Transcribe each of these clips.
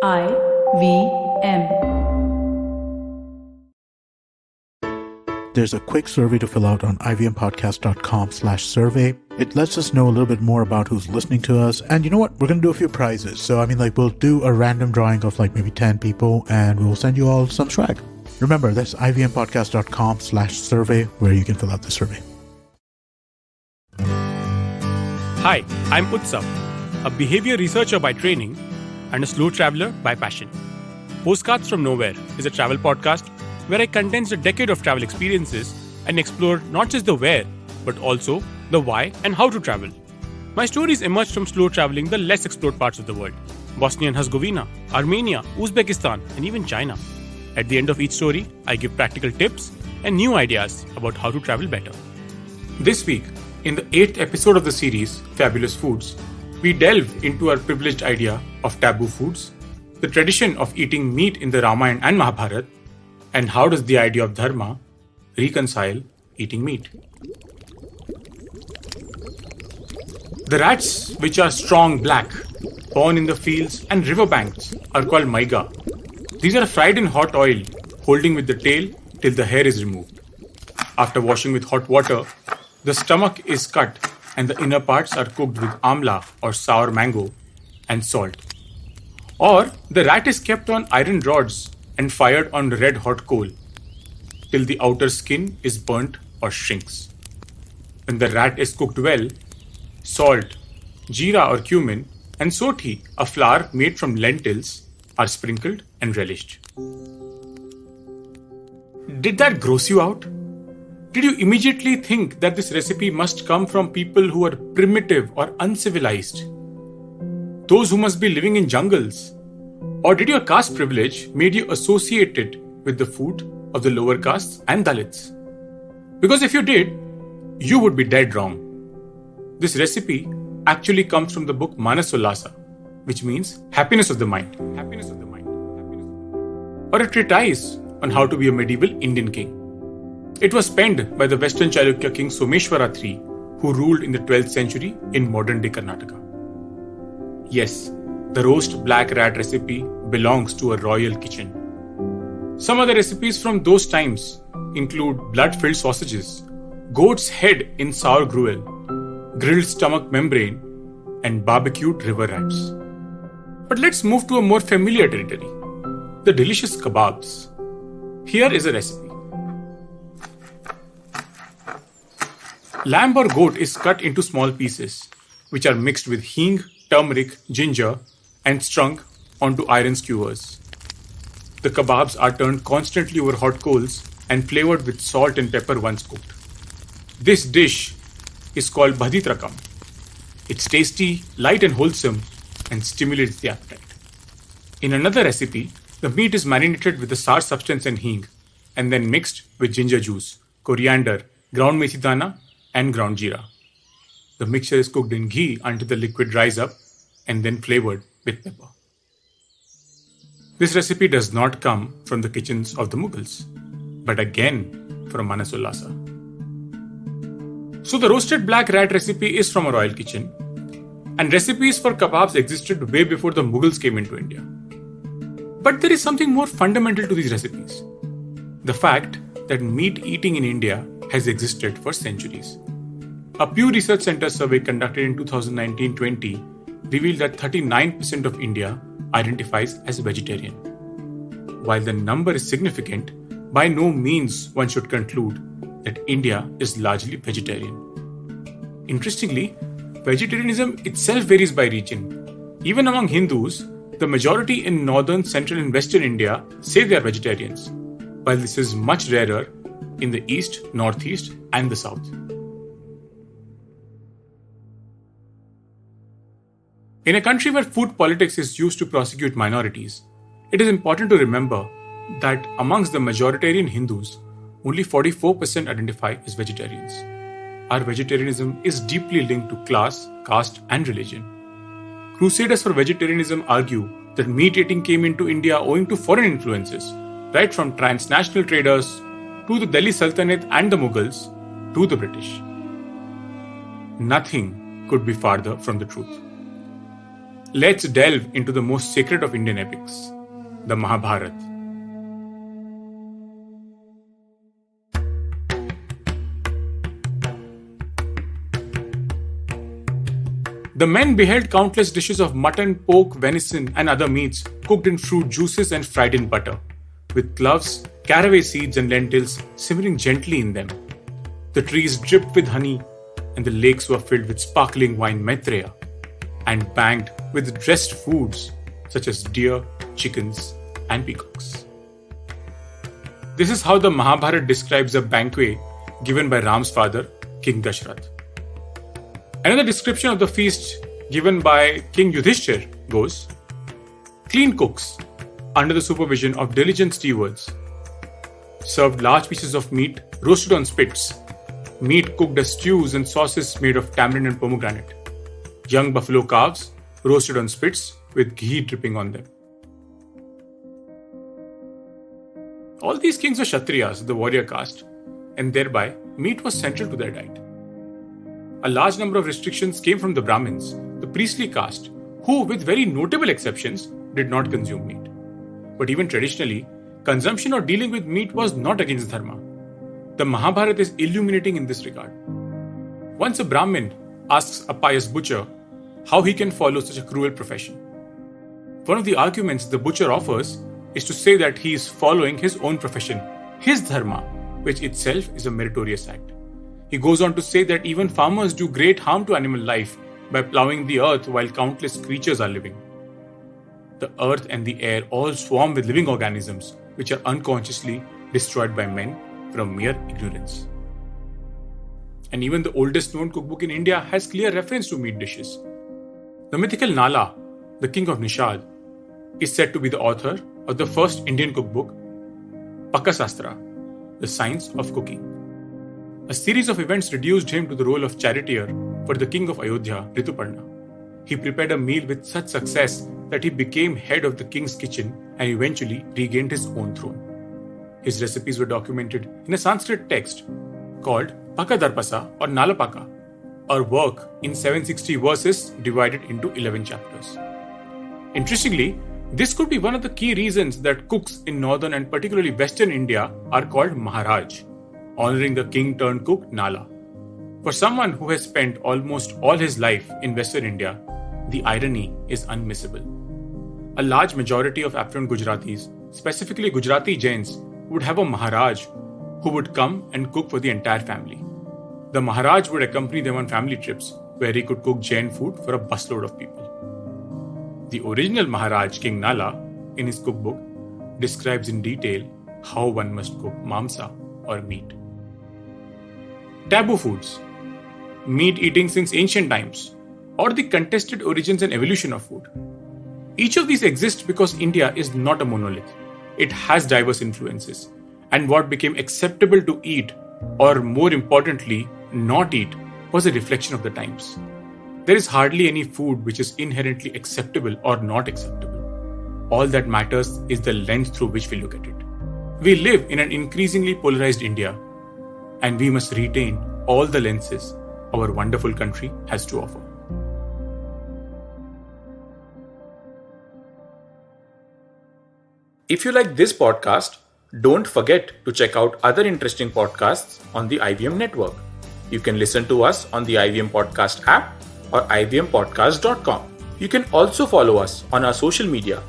IVM. There's a quick survey to fill out on ivmpodcast.com/survey. It lets us know a little bit more about who's listening to us. And you know what? We're going to do a few prizes. So, we'll do a random drawing of maybe 10 people and we'll send you all some swag. Remember, that's ivmpodcast.com/survey where you can fill out the survey. Hi, I'm Utsav, a behavior researcher by training and a slow traveler by passion. Postcards from Nowhere is a travel podcast where I condense a decade of travel experiences and explore not just the where, but also the why and how to travel. My stories emerge from slow traveling the less explored parts of the world: Bosnia and Herzegovina, Armenia, Uzbekistan, and even China. At the end of each story, I give practical tips and new ideas about how to travel better. This week, in the 8th episode of the series, Fabulous Foods, we delve into our privileged idea of taboo foods, the tradition of eating meat in the Ramayan and Mahabharat, and how does the idea of Dharma reconcile eating meat. The rats, which are strong black, born in the fields and riverbanks, are called maiga. These are fried in hot oil, holding with the tail till the hair is removed. After washing with hot water, the stomach is cut and the inner parts are cooked with amla or sour mango and salt. Or the rat is kept on iron rods and fired on red hot coal till the outer skin is burnt or shrinks. When the rat is cooked well, salt, jeera or cumin, and sothi, a flour made from lentils, are sprinkled and relished. Did that gross you out? Did you immediately think that this recipe must come from people who are primitive or uncivilized? Those who must be living in jungles? Or did your caste privilege made you associate it with the food of the lower castes and Dalits? Because if you did, you would be dead wrong. This recipe actually comes from the book Manasollasa, which means happiness of the mind. Happiness of the mind. Or a treatise on how to be a medieval Indian king. It was penned by the Western Chalukya king Someshwara III, who ruled in the 12th century in modern-day Karnataka. Yes, the roast black rat recipe belongs to a royal kitchen. Some other recipes from those times include blood-filled sausages, goat's head in sour gruel, grilled stomach membrane, and barbecued river rats. But let's move to a more familiar territory, the delicious kebabs. Here is a recipe. Lamb or goat is cut into small pieces, which are mixed with hing, turmeric, ginger, and strung onto iron skewers. The kebabs are turned constantly over hot coals and flavored with salt and pepper once cooked. This dish is called bhaditrakam. It's tasty, light and wholesome, and stimulates the appetite. In another recipe, the meat is marinated with the sour substance and hing, and then mixed with ginger juice, coriander, ground methi dana, and ground jeera. The mixture is cooked in ghee until the liquid dries up and then flavored with pepper. This recipe does not come from the kitchens of the Mughals, but again from Manasollasa. So the roasted black rat recipe is from a royal kitchen, and recipes for kebabs existed way before the Mughals came into India. But there is something more fundamental to these recipes: the fact that meat eating in India has existed for centuries. A Pew Research Center survey conducted in 2019-20 revealed that 39% of India identifies as vegetarian. While the number is significant, by no means one should conclude that India is largely vegetarian. Interestingly, vegetarianism itself varies by region. Even among Hindus, the majority in northern, central and western India say they are vegetarians, while this is much rarer in the east, northeast and the south. In a country where food politics is used to prosecute minorities, it is important to remember that amongst the majoritarian Hindus, only 44% identify as vegetarians. Our vegetarianism is deeply linked to class, caste, and religion. Crusaders for vegetarianism argue that meat eating came into India owing to foreign influences, right from transnational traders to the Delhi Sultanate and the Mughals to the British. Nothing could be farther from the truth. let's delve into the most sacred of Indian epics, the Mahabharata. The men beheld countless dishes of mutton, pork, venison, and other meats cooked in fruit juices and fried in butter, with cloves, caraway seeds, and lentils simmering gently in them. The trees dripped with honey, and the lakes were filled with sparkling wine Maitreya, and banked with dressed foods such as deer, chickens, and peacocks. This is how the Mahabharata describes a banquet given by Ram's father, King Dashrath. Another description of the feast given by King Yudhishthir goes, clean cooks, under the supervision of diligent stewards, served large pieces of meat roasted on spits, meat cooked as stews and sauces made of tamarind and pomegranate, young buffalo calves roasted on spits with ghee dripping on them. All these kings were Kshatriyas, the warrior caste, and thereby meat was central to their diet. A large number of restrictions came from the Brahmins, the priestly caste, who, with very notable exceptions, did not consume meat. But even traditionally, consumption or dealing with meat was not against Dharma. The Mahabharata is illuminating in this regard. Once a Brahmin asks a pious butcher how he can follow such a cruel profession. One of the arguments the butcher offers is to say that he is following his own profession, his Dharma, which itself is a meritorious act. He goes on to say that even farmers do great harm to animal life by ploughing the earth while countless creatures are living. The earth and the air all swarm with living organisms which are unconsciously destroyed by men from mere ignorance. And even the oldest known cookbook in India has clear reference to meat dishes. The mythical Nala, the king of Nishad, is said to be the author of the first Indian cookbook, Pakasastra, the science of cooking. A series of events reduced him to the role of charioteer for the king of Ayodhya, Rituparna. He prepared a meal with such success that he became head of the king's kitchen and eventually regained his own throne. His recipes were documented in a Sanskrit text called Pakadarpasa or Nalapaka, a work in 760 verses divided into 11 chapters. Interestingly, this could be one of the key reasons that cooks in northern and particularly western India are called Maharaj, honoring the king-turned-cook Nala. For someone who has spent almost all his life in Western India, the irony is unmissable. A large majority of affluent Gujaratis, specifically Gujarati Jains, would have a Maharaj who would come and cook for the entire family. The Maharaj would accompany them on family trips where he could cook Jain food for a busload of people. The original Maharaj, King Nala, in his cookbook, describes in detail how one must cook mamsa or meat. Taboo foods, meat eating since ancient times, or the contested origins and evolution of food. Each of these exists because India is not a monolith. It has diverse influences, and what became acceptable to eat, or more importantly, not eat, was a reflection of the times. There is hardly any food which is inherently acceptable or not acceptable. All that matters is the lens through which we look at it. We live in an increasingly polarized India, and we must retain all the lenses our wonderful country has to offer. If you like this podcast, don't forget to check out other interesting podcasts on the IVM network. You can listen to us on the IVM Podcast app or ivmpodcast.com. You can also follow us on our social media.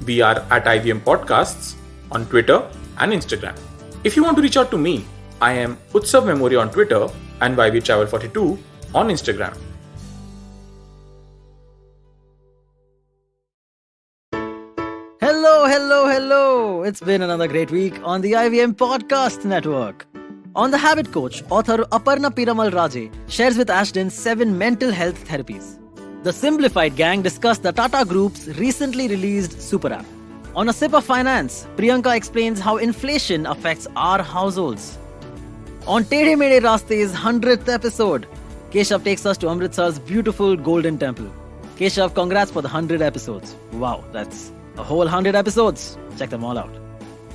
We are at IVM Podcasts on Twitter and Instagram. If you want to reach out to me, I am Utsav Memory on Twitter and YVTravel42 on Instagram. Hello. It's been another great week on the IVM Podcast Network. On The Habit Coach, author Aparna Piramal Raje shares with Ashton 7 mental health therapies. The Simplified Gang discuss the Tata Group's recently released super app. On A Sip of Finance, Priyanka explains how inflation affects our households. On Tedhe Mede Raste's 100th episode, Keshav takes us to Amritsar's beautiful Golden Temple. Keshav, congrats for the 100 episodes. Wow, that's a whole 100 episodes. Check them all out.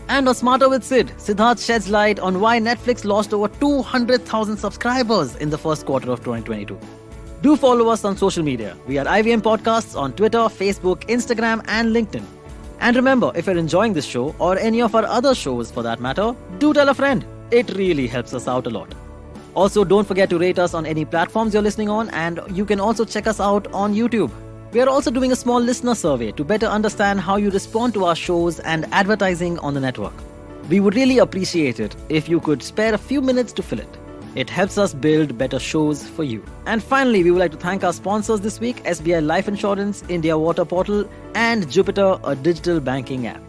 And on Smarter with Sid, Siddharth sheds light on why Netflix lost over 200,000 subscribers in the first quarter of 2022. Do follow us on social media. We are IVM Podcasts on Twitter, Facebook, Instagram, and LinkedIn. And remember, if you're enjoying this show or any of our other shows for that matter, do tell a friend. It really helps us out a lot. Also, don't forget to rate us on any platforms you're listening on, and you can also check us out on YouTube. We are also doing a small listener survey to better understand how you respond to our shows and advertising on the network. We would really appreciate it if you could spare a few minutes to fill it. It helps us build better shows for you. And finally, we would like to thank our sponsors this week, SBI Life Insurance, India Water Portal, and Jupiter, a digital banking app.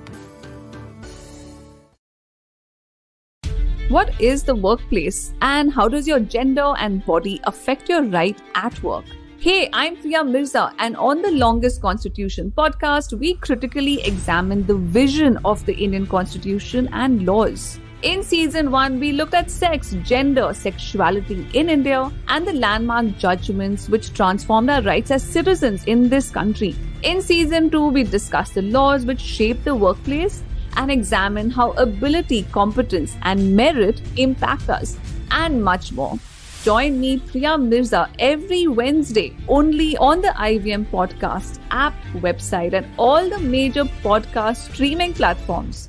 What is the workplace and how does your gender and body affect your right at work? Hey, I'm Priya Mirza, and on the Longest Constitution podcast, we critically examine the vision of the Indian Constitution and laws. In season 1, we looked at sex, gender, sexuality in India, and the landmark judgments which transformed our rights as citizens in this country. In season 2, we discussed the laws which shape the workplace and examine how ability, competence, and merit impact us, and much more. Join me, Priya Mirza, every Wednesday only on the IVM Podcast app, website, and all the major podcast streaming platforms.